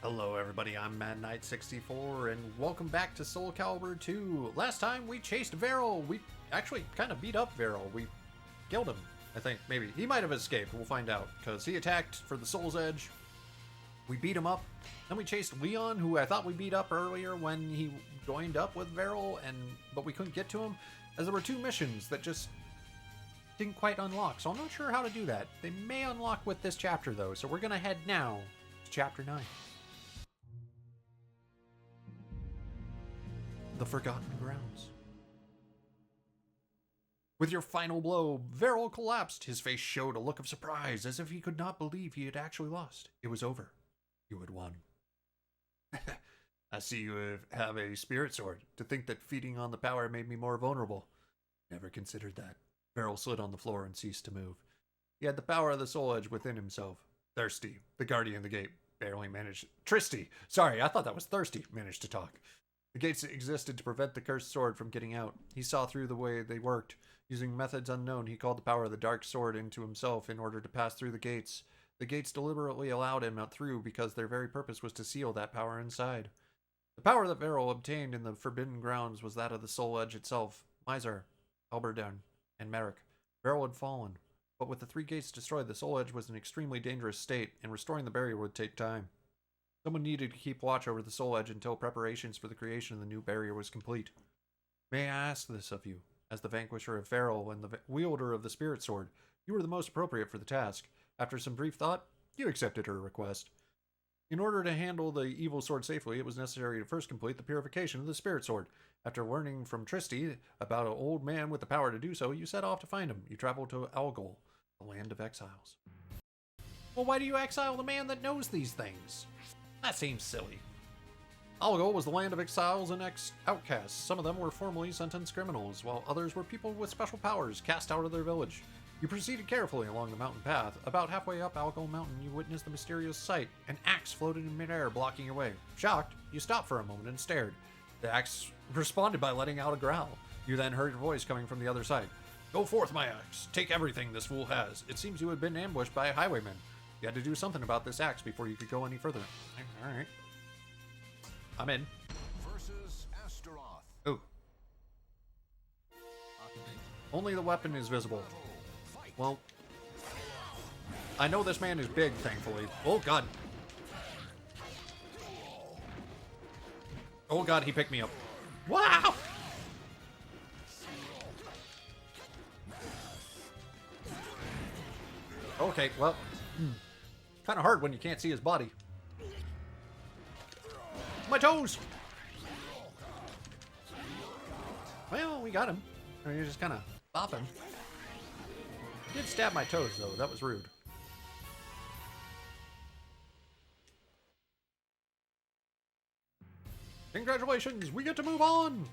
Hello everybody, I'm Madknight64 and welcome back to Soul Calibur 2. Last time we chased Vergal. We actually kind of beat up Vergal. We killed him, I think, maybe. He might have escaped, we'll find out. Because he attacked for the Soul's Edge. We beat him up. Then we chased Leon, who I thought we beat up earlier when he joined up with Vergal, but we couldn't get to him. As there were two missions that just didn't quite unlock, so I'm not sure how to do that. They may unlock with this chapter though, so we're going to head now to Chapter 9. The Forgotten Grounds. With your final blow, Vergal collapsed. His face showed a look of surprise, as if he could not believe he had actually lost. It was over. You had won. I see you have a spirit sword. To think that feeding on the power made me more vulnerable. Never considered that. Vergal slid on the floor and ceased to move. He had the power of the Soul Edge within himself. Thirsty, the guardian of the gate, barely managed... Tristy! Sorry, I thought that was Thirsty. Managed to talk. The gates existed to prevent the cursed sword from getting out. He saw through the way they worked. Using methods unknown, he called the power of the dark sword into himself in order to pass through the gates. The gates deliberately allowed him out through because their very purpose was to seal that power inside. The power that Vergal obtained in the Forbidden Grounds was that of the Soul Edge itself. Mizar, Alberdan, and Merrick. Vergal had fallen, but with the three gates destroyed, the Soul Edge was in an extremely dangerous state, and restoring the barrier would take time. Someone needed to keep watch over the Soul Edge until preparations for the creation of the new barrier was complete. May I ask this of you? As the vanquisher of Vergal and the wielder of the Spirit Sword, you were the most appropriate for the task. After some brief thought, you accepted her request. In order to handle the evil sword safely, it was necessary to first complete the purification of the Spirit Sword. After learning from Tristy about an old man with the power to do so, you set off to find him. You traveled to Algol, the land of exiles. Well, why do you exile the man that knows these things? That seems silly. Algol was the land of exiles and outcasts. Some of them were formerly sentenced criminals, while others were people with special powers cast out of their village. You proceeded carefully along the mountain path. About halfway up Algol Mountain, you witnessed the mysterious sight. An axe floated in midair, blocking your way. Shocked, you stopped for a moment and stared. The axe responded by letting out a growl. You then heard a voice coming from the other side. Go forth, my axe. Take everything this fool has. It seems you had been ambushed by highwaymen. You had to do something about this axe before you could go any further. Alright. I'm in. Versus Astaroth. Ooh. Only the weapon is visible. Well, I know this man is big, thankfully. Oh, God. Oh, God, he picked me up. Wow! Okay, well... kind of hard when you can't see his body. My toes! Well, we got him. I mean, you just kind of bop him. He did stab my toes, though. That was rude. Congratulations! We get to move on!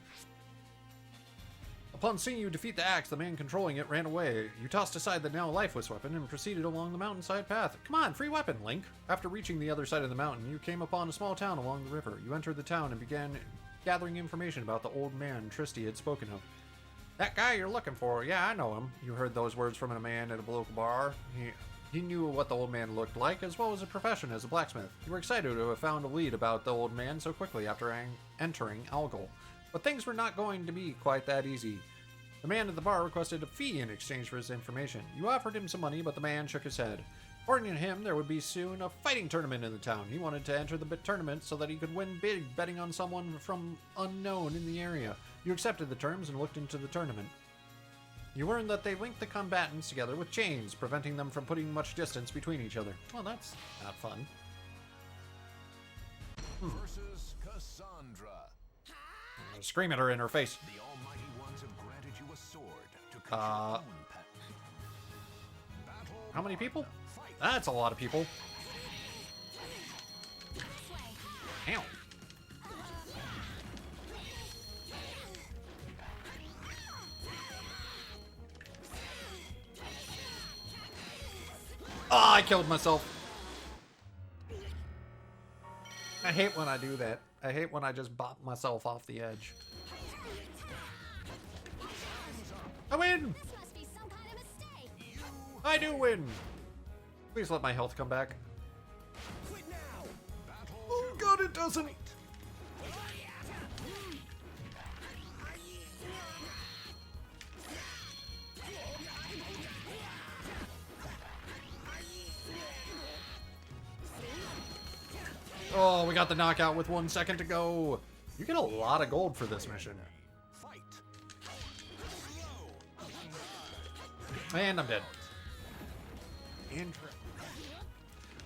Upon seeing you defeat the axe, the man controlling it ran away. You tossed aside the now lifeless weapon and proceeded along the mountainside path. Come on, free weapon, Link! After reaching the other side of the mountain, you came upon a small town along the river. You entered the town and began gathering information about the old man Tristy had spoken of. That guy you're looking for, yeah, I know him. You heard those words from a man at a local bar. He knew what the old man looked like, as well as a profession as a blacksmith. You were excited to have found a lead about the old man so quickly after entering Algol. But things were not going to be quite that easy. The man at the bar requested a fee in exchange for his information. You offered him some money, but the man shook his head. According to him, there would be soon a fighting tournament in the town. He wanted to enter the tournament so that he could win big, betting on someone from unknown in the area. You accepted the terms and looked into the tournament. You learned that they linked the combatants together with chains, preventing them from putting much distance between each other. Well, that's not fun. Versus Cassandra. Scream at her in her face. The Almighty Ones have granted you a sword to cut your own path. How many people? That's a lot of people. Ow. Oh, I killed myself. I hate when I do that. I hate when I just bop myself off the edge. I win! I do win! Please let my health come back. Quit now. doesn't. Oh, we got the knockout with 1 second to go. You get a lot of gold for this mission. And I'm dead.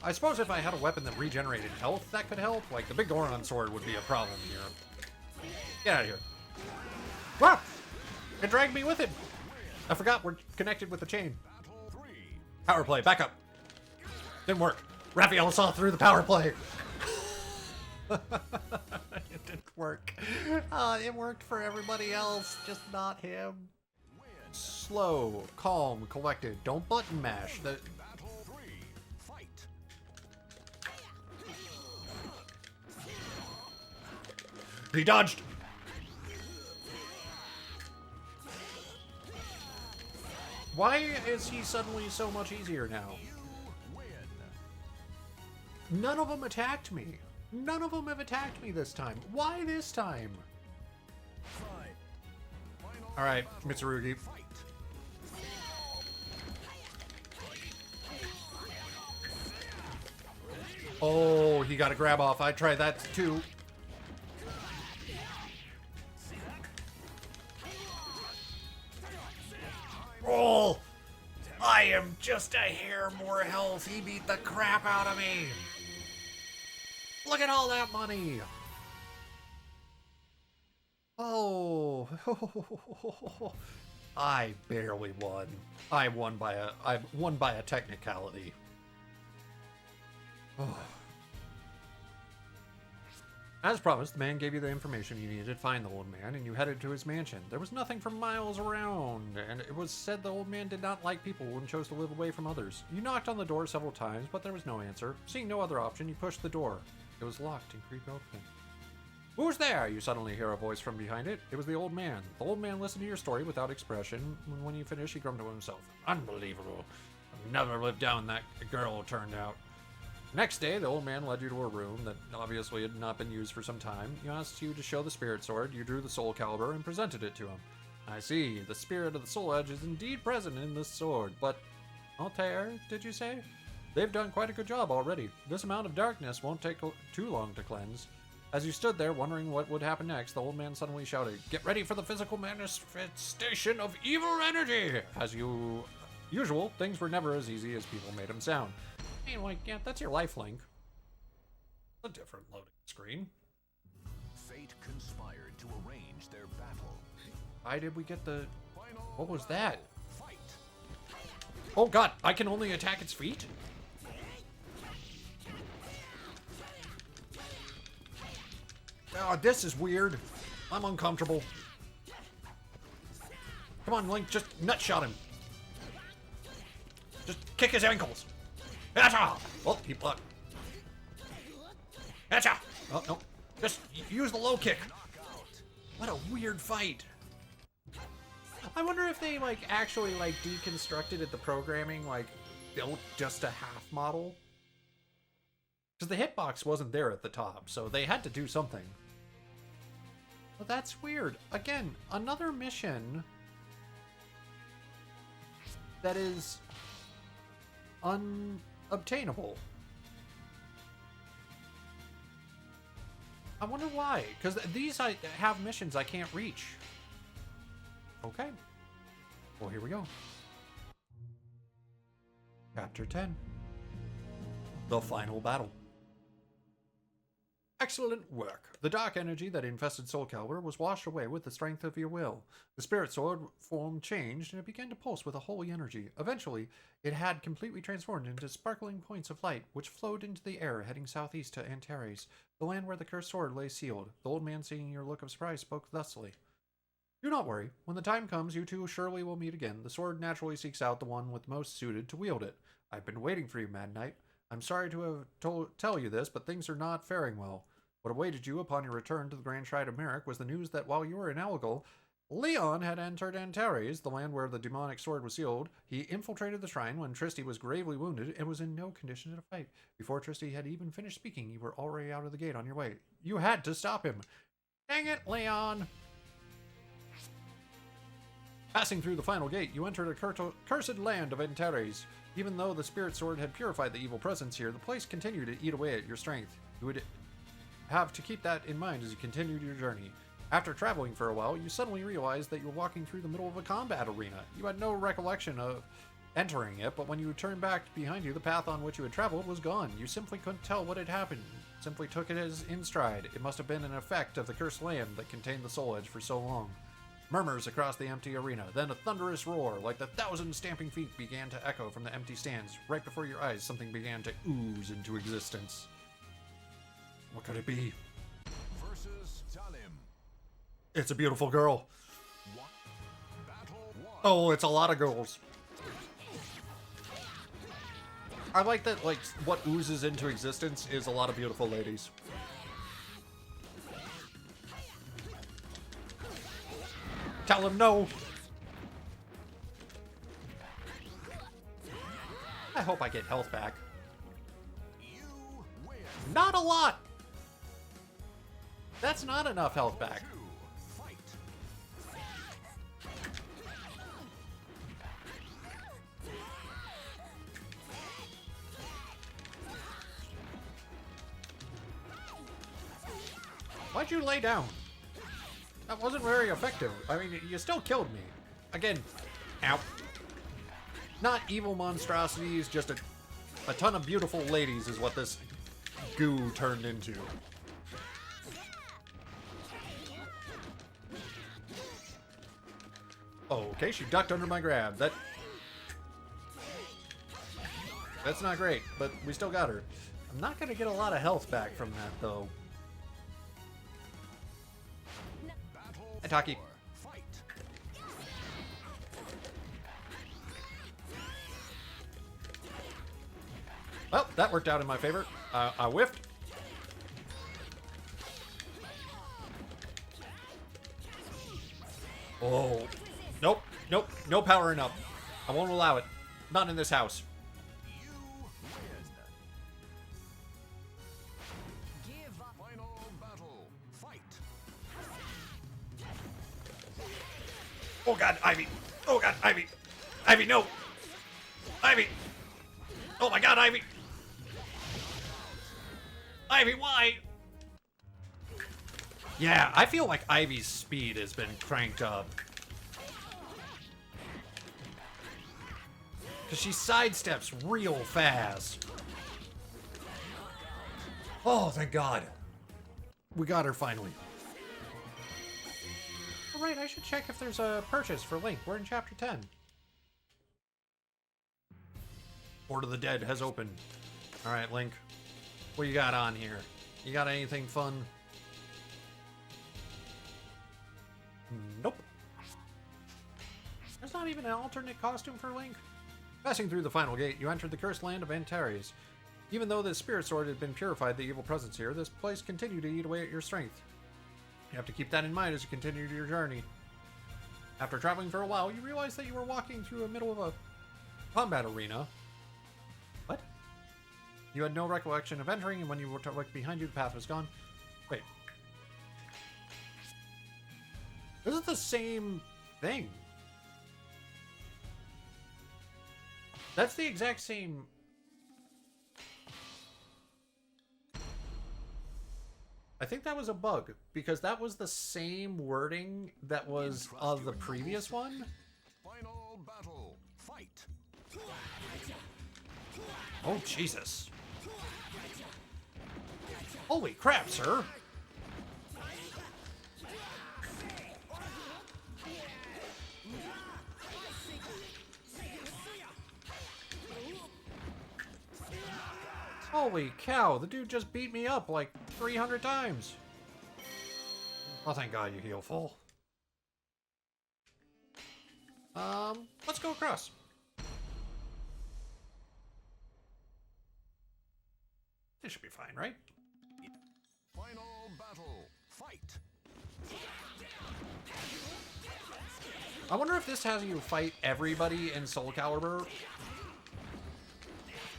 I suppose if I had a weapon that regenerated health, that could help. Like, the big Goron sword would be a problem here. Get out of here. Wow! It dragged me with it. I forgot we're connected with the chain. Power play, back up. Didn't work. Raphael saw through the power play. It didn't work. It worked for everybody else, just not him. Slow, calm, collected. Don't button mash. He dodged. Why is he suddenly so much easier now? None of them attacked me. None of them have attacked me this time. Why this time? All right, Mitsurugi. Oh, he got a grab off. I tried that too. Oh, I am just a hair more health. He beat the crap out of me. Look at all that money. Oh, I barely won. I won by a technicality. Oh. As promised, the man gave you the information you needed to find the old man, and you headed to his mansion. There was nothing for miles around, and it was said the old man did not like people and chose to live away from others. You knocked on the door several times, but there was no answer. Seeing no other option, you pushed the door. It was locked and creaked open. Who's there? You suddenly hear a voice from behind it. It was the old man. The old man listened to your story without expression. When you finished, he grumbled to himself. Unbelievable. I've never lived down that girl turned out. Next day, the old man led you to a room that obviously had not been used for some time. He asked you to show the spirit sword. You drew the soul Calibur and presented it to him. I see. The spirit of the soul edge is indeed present in this sword, but Altair, did you say? They've done quite a good job already. This amount of darkness won't take too long to cleanse. As you stood there wondering what would happen next, the old man suddenly shouted, "Get ready for the physical manifestation of evil energy!" As usual, things were never as easy as people made them sound. I mean, like, yeah, that's your lifelink. A different loading screen. Fate conspired to arrange their battle. Why did we get the... What was that? Fight. Oh god, I can only attack its feet? Oh, this is weird. I'm uncomfortable. Come on, Link, just nutshot him. Just kick his ankles. Acha! Oh, he blocked. Acha! Oh, no. Just use the low kick. What a weird fight. I wonder if they, like, actually, like, deconstructed it, the programming, like, built just a half model. Because the hitbox wasn't there at the top, so they had to do something. But that's weird. Again, another mission that is unobtainable. I wonder why. Because these I have missions I can't reach. Okay. Well, here we go. Chapter 10. The final battle. Excellent work. The dark energy that infested Soul Calibur was washed away with the strength of your will. The spirit sword form changed and it began to pulse with a holy energy. Eventually, it had completely transformed into sparkling points of light, which flowed into the air, heading southeast to Antares, the land where the cursed sword lay sealed. The old man, seeing your look of surprise, spoke thusly. Do not worry. When the time comes, you two surely will meet again. The sword naturally seeks out the one with most suited to wield it. I've been waiting for you, Madknight. I'm sorry to have tell you this, but things are not faring well. What awaited you upon your return to the Grand Shrine of Merrick was the news that while you were in Algal, Leon had entered Antares, the land where the demonic sword was sealed. He infiltrated the shrine when Tristy was gravely wounded and was in no condition to fight. Before Tristy had even finished speaking, you were already out of the gate on your way. You had to stop him. Dang it, Leon! Passing through the final gate, you entered a cursed land of Antares. Even though the spirit sword had purified the evil presence here, the place continued to eat away at your strength. You would have to keep that in mind as you continued your journey. After traveling for a while, you suddenly realized that you were walking through the middle of a combat arena. You had no recollection of entering it, but when you turned back behind you, the path on which you had traveled was gone. You simply couldn't tell what had happened. Simply took it as in stride. It must have been an effect of the cursed land that contained the soul edge for so long. Murmurs across the empty arena, then a thunderous roar, like the 1,000 stamping feet, began to echo from the empty stands. Right before your eyes, something began to ooze into existence. What could it be? Versus Talim. It's a beautiful girl. Oh, it's a lot of girls. I like that, like, what oozes into existence is a lot of beautiful ladies. Tell him no. I hope I get health back. You win. Not a lot. That's not enough health back. Fight. Why'd you lay down? That wasn't very effective. I mean, you still killed me. Again, ow. Not evil monstrosities, just a ton of beautiful ladies is what this goo turned into. Okay, she ducked under my grab. That's not great, but we still got her. I'm not gonna get a lot of health back from that, though. Hi, Taki. Fight. Well, that worked out in my favor. I whiffed. Oh. Nope. Nope. No powering up. I won't allow it. Not in this house. You win. Give up. Final battle. Fight. Oh god, Ivy. Oh god, Ivy. Ivy, no. Ivy. Oh my god, Ivy. Ivy, why? Yeah, I feel like Ivy's speed has been cranked up. Because she sidesteps real fast. Oh, thank God. We got her finally. Alright, I should check if there's a purchase for Link. We're in Chapter 10. Port of the Dead has opened. Alright, Link. What you got on here? You got anything fun? Nope. There's not even an alternate costume for Link. Passing through the final gate, you entered the cursed land of Antares. Even though the spirit sword had been purified, the evil presence here, this place continued to eat away at your strength. You have to keep that in mind as you continue your journey. After traveling for a while, you realize that you were walking through the middle of a combat arena. What? You had no recollection of entering, and when you looked behind you, the path was gone. Wait. This is the same thing. That's the exact same... I think that was a bug, because that was the same wording that was of the previous one. Final battle. Fight. Oh, Jesus. Holy crap, sir. Holy cow, the dude just beat me up like 300 times. Oh, thank God you heal full. Let's go across. This should be fine, right? Final battle. Fight. I wonder if this has you fight everybody in Soul Calibur.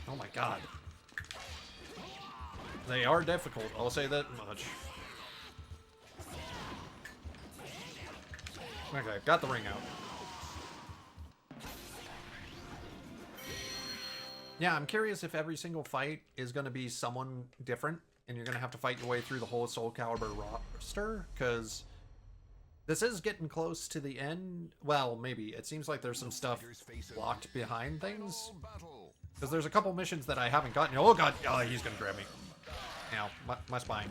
Oh my god. They are difficult, I'll say that much. Okay, got the ring out. Yeah, I'm curious if every single fight is going to be someone different, and you're going to have to fight your way through the whole Soul Calibur roster, because this is getting close to the end. Well, maybe. It seems like there's some stuff locked behind things, because there's a couple missions that I haven't gotten. Oh god, oh, he's going to grab me. Ow, my spine.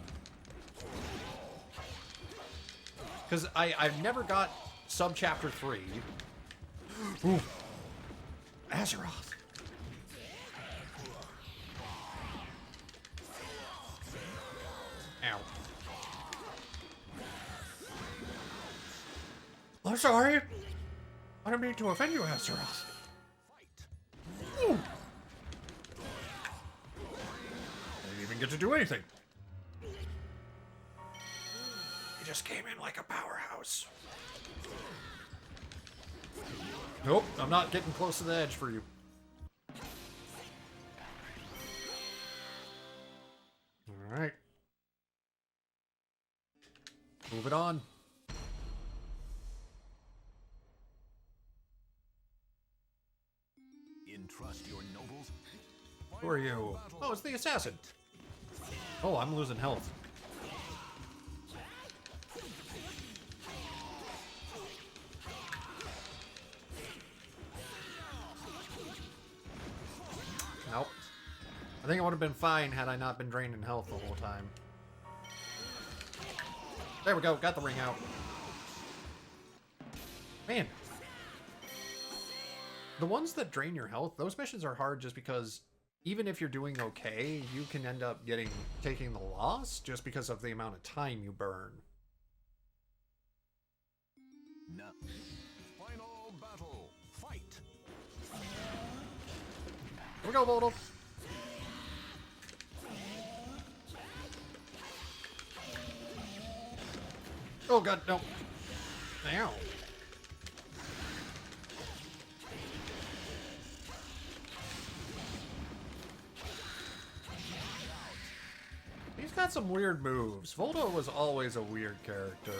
Because I've never got sub-chapter 3. Ooh. Azeroth. Ow. I'm sorry. I don't mean to offend you, Azeroth. Ooh. Didn't even get to do anything. He just came in like a powerhouse. Nope, I'm not getting close to the edge for you. Alright. Move it on. Entrust your nobles. Who are you? Oh, it's the assassin. Oh, I'm losing health. Nope. I think it would have been fine had I not been drained in health the whole time. There we go, got the ring out. Man. The ones that drain your health, those missions are hard just because even if you're doing okay, you can end up taking the loss just because of the amount of time you burn. No. Final battle. Fight. Here we go, Voldo. Oh god, no. Ow. He's got some weird moves. Voldo was always a weird character.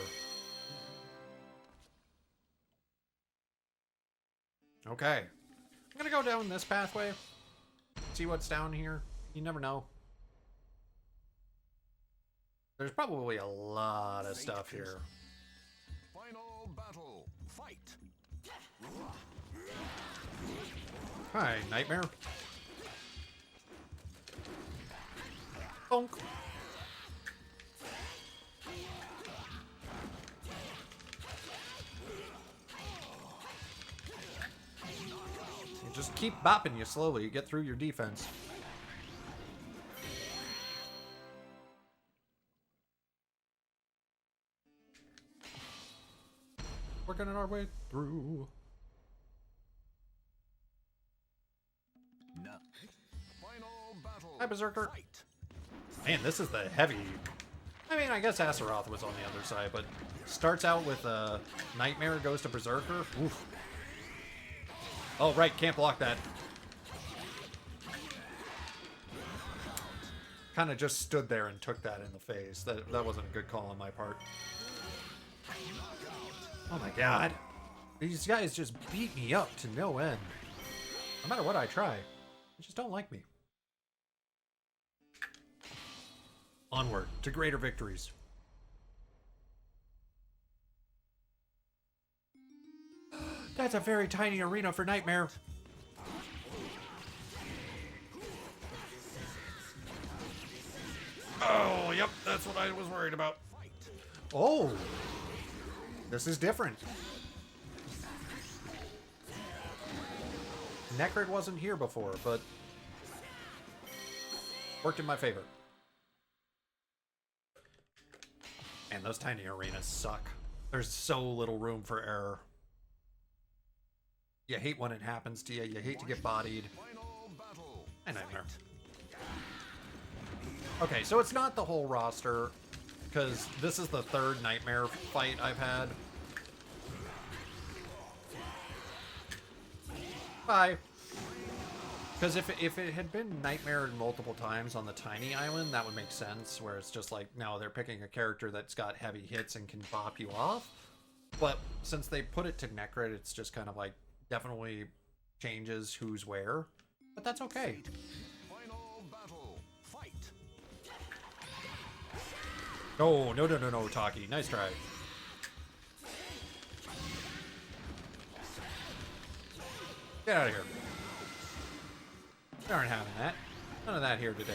Okay. I'm gonna go down this pathway. See what's down here. You never know. There's probably a lot of stuff here. Final battle. Fight. Hi, Nightmare. Bonk. You just keep bopping you slowly. You get through your defense. Working our way through. No. Final battle. Hi, Berserker. Fight. Man, this is the heavy. I mean, I guess Azeroth was on the other side, but starts out with Nightmare, goes to Berserker. Oof. Oh, right, can't block that. Kind of just stood there and took that in the face. That wasn't a good call on my part. Oh my god. These guys just beat me up to no end. No matter what I try. They just don't like me. Onward to greater victories. That's a very tiny arena for Nightmare. Oh, yep, that's what I was worried about. Oh, this is different. Necrid wasn't here before, but worked in my favor. Man, those tiny arenas suck. There's so little room for error. You hate when it happens to you. You hate to get bodied. And Nightmare. Okay, so it's not the whole roster, because this is the third Nightmare fight I've had. Bye. Because if it had been nightmared multiple times on the tiny island, that would make sense. Where it's just like, no, they're picking a character that's got heavy hits and can bop you off. But since they put it to Necrit, it's just kind of like definitely changes who's where. But that's okay. Final battle. Fight. No, no, no, no, no, Taki. Nice try. Get out of here. We aren't having that. None of that here today.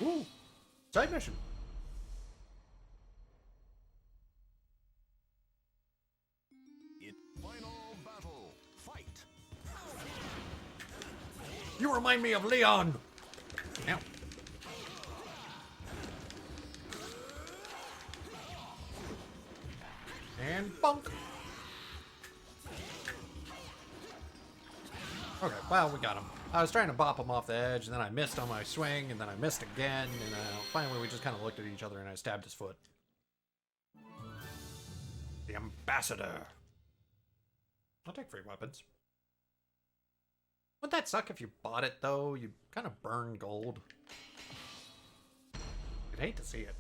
Ooh, side mission. Final battle. Fight. You remind me of Leon. Ow. And bunk. Okay, well, we got him. I was trying to bop him off the edge, and then I missed on my swing, and then I missed again, and finally we just kind of looked at each other, and I stabbed his foot. The Ambassador. I'll take free weapons. Wouldn't that suck if you bought it, though? You'd kind of burn gold. I'd hate to see it.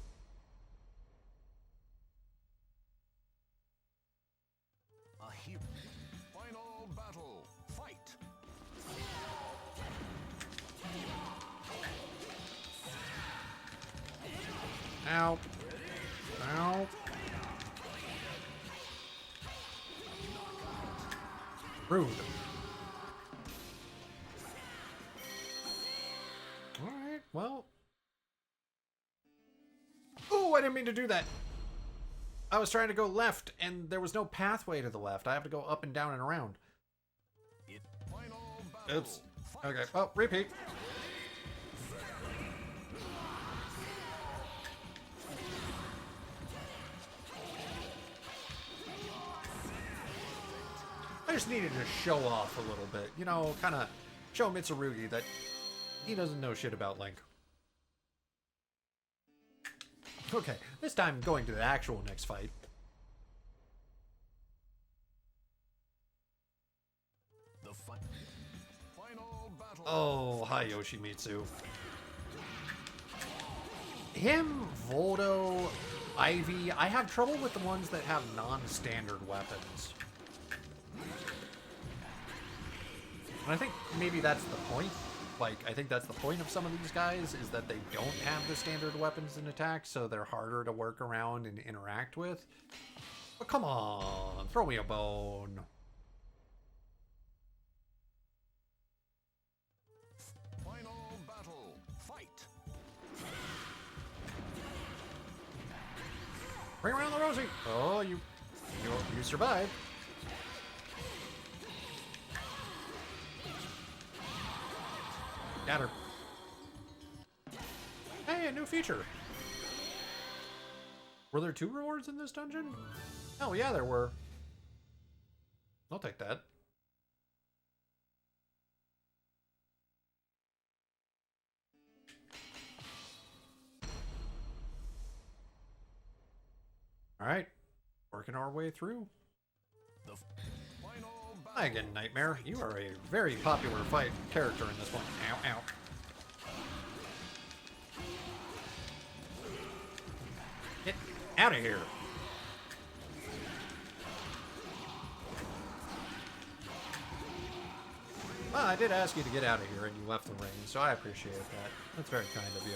A hero. Final battle. Fight. Ow. Ow. Rude. Alright, well. Ooh, I didn't mean to do that. I was trying to go left, and there was no pathway to the left. I have to go up and down and around. Final battle. Oops. Okay, well, repeat. I just needed to show off a little bit. You know, kind of show Mitsurugi that he doesn't know shit about Link. Okay, this time going to the actual next fight. The final battle. Oh, hi Yoshimitsu. Him, Voldo, Ivy. I have trouble with the ones that have non-standard weapons. And I think maybe that's the point. Like, I think that's the point of some of these guys, is that they don't have the standard weapons and attacks, so they're harder to work around and interact with. But come on, throw me a bone. Final battle. Fight. Bring around the Rosie. Oh, you survived. Got her. Hey, a new feature. Were there 2 rewards in this dungeon? Oh yeah, there were. I'll take that. All right, working our way through. The final battle. Hi again, Nightmare. You are a very popular fight character in this one. Ow, ow. Get out of here. Well, I did ask you to get out of here and you left the ring, so I appreciate that. That's very kind of you.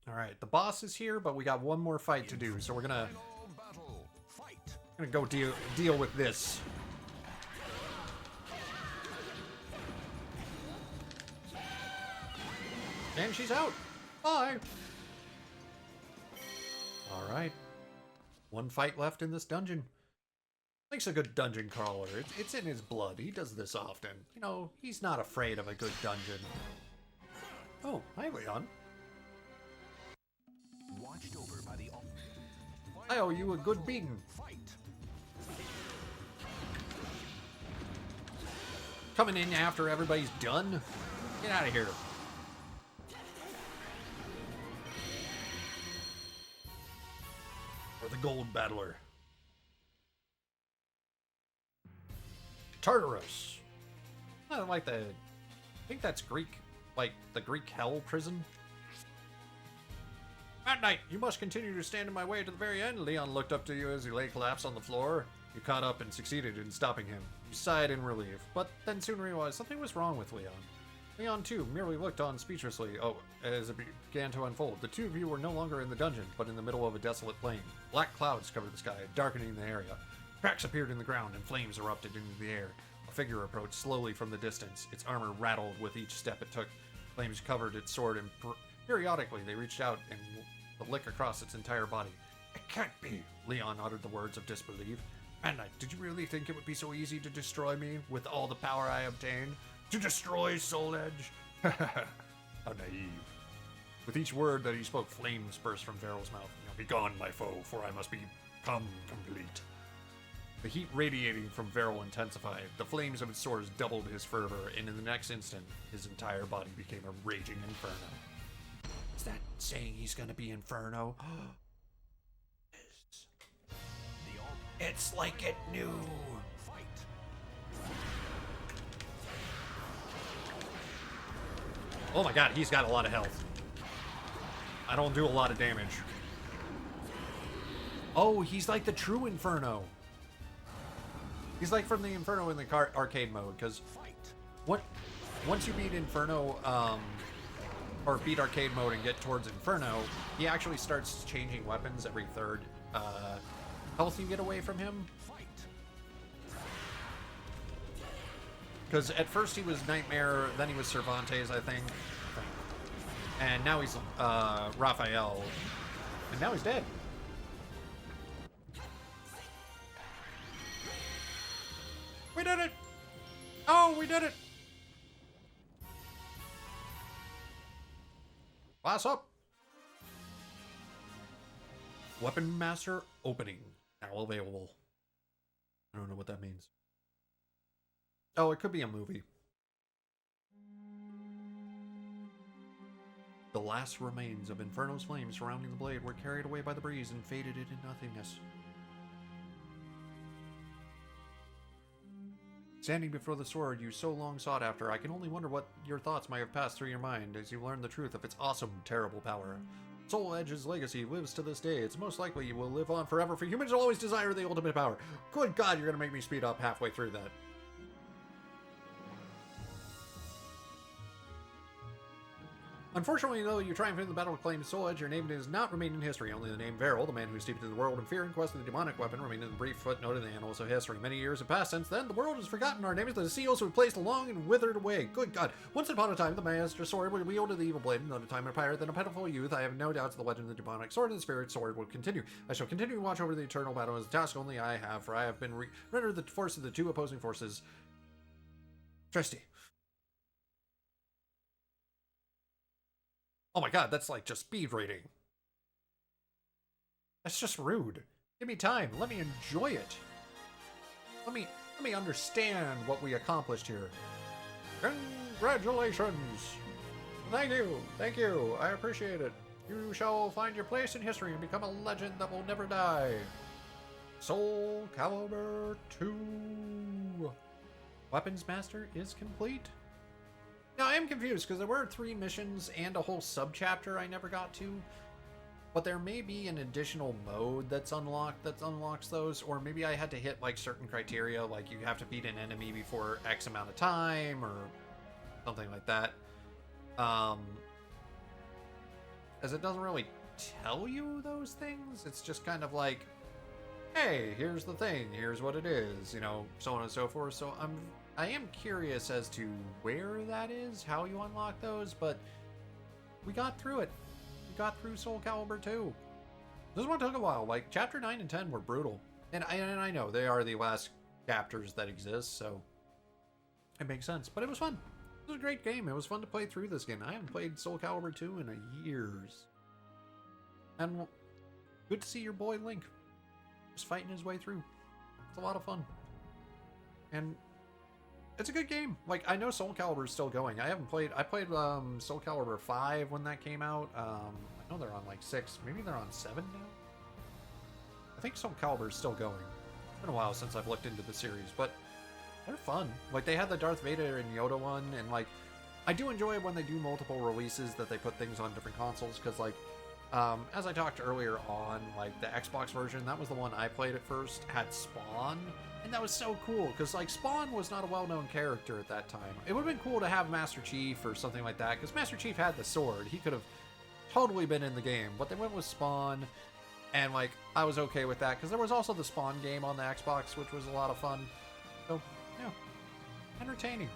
Alright, the boss is here, but we got one more fight to do, so we're gonna Final battle. Fight. go deal with this. And she's out. Bye. Alright. One fight left in this dungeon. Link's a good dungeon crawler. It's in his blood. He does this often. You know, he's not afraid of a good dungeon. Oh, hi, Leon. Watched over by the. I owe you a good beating. Fight. Coming in after everybody's done. Get out of here. Or the Gold Battler. Tartarus. I don't like the... I think that's Greek. Like, the Greek hell prison. Madknight, you must continue to stand in my way to the very end. Leon looked up to you as you lay collapsed on the floor. You caught up and succeeded in stopping him. You sighed in relief, but then soon realized something was wrong with Leon. Leon, too, merely looked on speechlessly as it began to unfold. The two of you were no longer in the dungeon, but in the middle of a desolate plain. Black clouds covered the sky, darkening the area. Cracks appeared in the ground, and flames erupted into the air. A figure approached slowly from the distance. Its armor rattled with each step it took. Flames covered its sword, and periodically they reached out and lick across its entire body. It can't be! Leon uttered the words of disbelief. Madknight, did you really think it would be so easy to destroy me with all the power I obtained? To destroy Soul Edge? How naive. With each word that he spoke, flames burst from Vergal's mouth. Now be gone, my foe, for I must become complete. The heat radiating from Vergal intensified. The flames of its swords doubled his fervor, and in the next instant, his entire body became a raging inferno. Is that saying he's gonna be Inferno? It's like it knew. Oh my god, he's got a lot of health. I don't do a lot of damage. Oh, he's like the true Inferno. He's like from the Inferno in the arcade mode, because once you beat Inferno, or beat arcade mode and get towards Inferno, he actually starts changing weapons every third health you get away from him. Because at first he was Nightmare, then he was Cervantes, I think. And now he's Raphael. And now he's dead. We did it! Oh, we did it! Class up! Weapon Master opening. Now available. I don't know what that means. Oh, it could be a movie. The last remains of Inferno's flames surrounding the blade were carried away by the breeze and faded into nothingness. Standing before the sword you so long sought after, I can only wonder what your thoughts might have passed through your mind as you learned the truth of its awesome, terrible power. Soul Edge's legacy lives to this day. It's most likely it will live on forever, for humans will always desire the ultimate power. Good God, you're gonna make me speed up halfway through that. Unfortunately, though you triumph in the battle to claim Soul Edge, your name does not remain in history. Only the name Vergal, the man who steeped the world in fear and quest of the demonic weapon, remained in the brief footnote in the annals of history. Many years have passed since then. The world has forgotten our names. The seals were placed along and withered away. Good God. Once upon a time, the master sword would wielded the evil blade, and at a time of pirate, then a pitiful youth. I have no doubts the legend of the demonic sword and the spirit sword will continue. I shall continue to watch over the eternal battle as a task only I have, for I have been rendered the force of the two opposing forces. Trusty. Oh my God, that's like just speed reading. That's just rude. Give me time. Let me enjoy it. Let me understand what we accomplished here. Congratulations. Thank you. Thank you. I appreciate it. You shall find your place in history and become a legend that will never die. Soul Calibur 2. Weapons Master is complete. Now, I am confused because there were 3 missions and a whole subchapter I never got to. But there may be an additional mode that's unlocked that unlocks those, or maybe I had to hit like certain criteria, like you have to beat an enemy before X amount of time, or something like that. As it doesn't really tell you those things, it's just kind of like, hey, here's the thing, here's what it is, you know, so on and so forth. So I am curious as to where that is, how you unlock those, but we got through it. We got through Soul Calibur 2. This one took a while. Like, Chapter 9 and 10 were brutal. And I know they are the last chapters that exist, so it makes sense. But it was fun. It was a great game. It was fun to play through this game. I haven't played Soul Calibur 2 in years. And good to see your boy Link just fighting his way through. It's a lot of fun. And it's a good game. Like, I know Soul Calibur is still going. I played Soul Calibur 5 when that came out. I know they're on like 6. Maybe they're on 7 now? I think Soul Calibur is still going. It's been a while since I've looked into the series, but they're fun. Like, they had the Darth Vader and Yoda one, and like, I do enjoy when they do multiple releases that they put things on different consoles, because like, as I talked earlier on, like the Xbox version, that was the one I played at first, had Spawn, and that was so cool, because like Spawn was not a well-known character at that time. It would have been cool to have Master Chief or something like that, because Master Chief had the sword. He could have totally been in the game, but they went with Spawn, and like, I was okay with that, because there was also the Spawn game on the Xbox, which was a lot of fun. So, yeah, entertaining.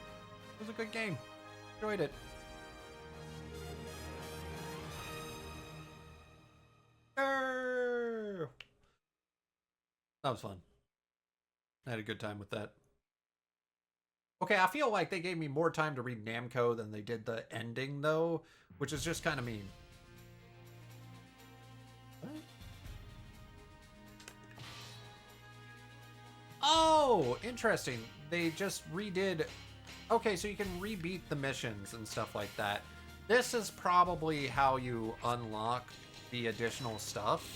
It was a good game. Enjoyed it. That was fun. I had a good time with that. Okay, I feel like they gave me more time to read Namco than they did the ending, though, which is just kind of mean. What? Oh, interesting. They just redid... Okay, so you can rebeat the missions and stuff like that. This is probably how you unlock the additional stuff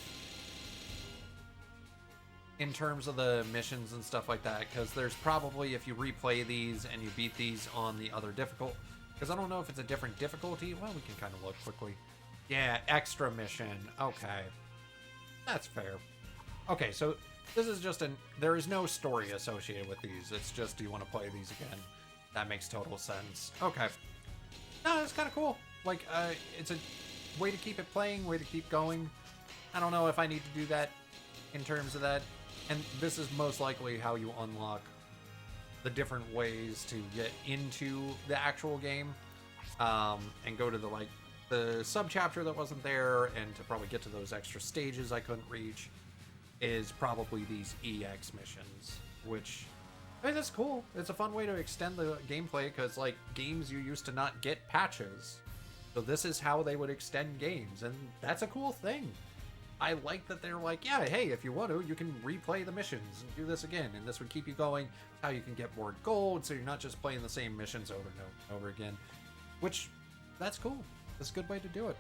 in terms of the missions and stuff like that, because there's probably, if you replay these and you beat these on the other difficult, because I don't know if it's a different difficulty. Well, we can kind of look quickly. Yeah, extra mission. Okay, that's fair. Okay, so this is just there is no story associated with these. It's just, do you want to play these again? That makes total sense. Okay. No, that's kind of cool. Like, it's a way to keep it playing, way to keep going. I don't know if I need to do that in terms of that. And this is most likely how you unlock the different ways to get into the actual game. And go to the sub-chapter that wasn't there, and to probably get to those extra stages I couldn't reach, is probably these EX missions, which... I mean, that's cool. It's a fun way to extend the gameplay, because, like, games you used to not get patches. So this is how they would extend games, and that's a cool thing. I like that they're like, yeah, hey, if you want to, you can replay the missions and do this again, and this would keep you going. How you can get more gold, so you're not just playing the same missions over and over again. Which, that's cool. That's a good way to do it.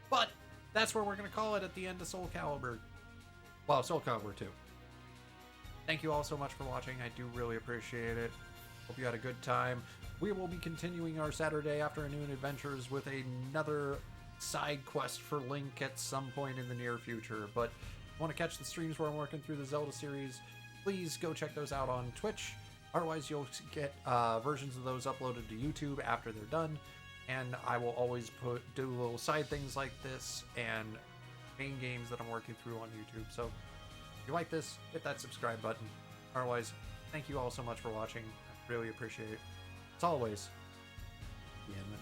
But, that's where we're going to call it at the end of Soul Calibur. Well, Soul Calibur 2. Thank you all so much for watching. I do really appreciate it. Hope you had a good time. We will be continuing our Saturday afternoon adventures with another side quest for Link at some point in the near future. But if you want to catch the streams where I'm working through the Zelda series, please go check those out on Twitch. Otherwise, you'll get versions of those uploaded to YouTube after they're done. And I will always do little side things like this and main games that I'm working through on YouTube. So if you like this, hit that subscribe button. Otherwise, thank you all so much for watching. I really appreciate it. As always, the end.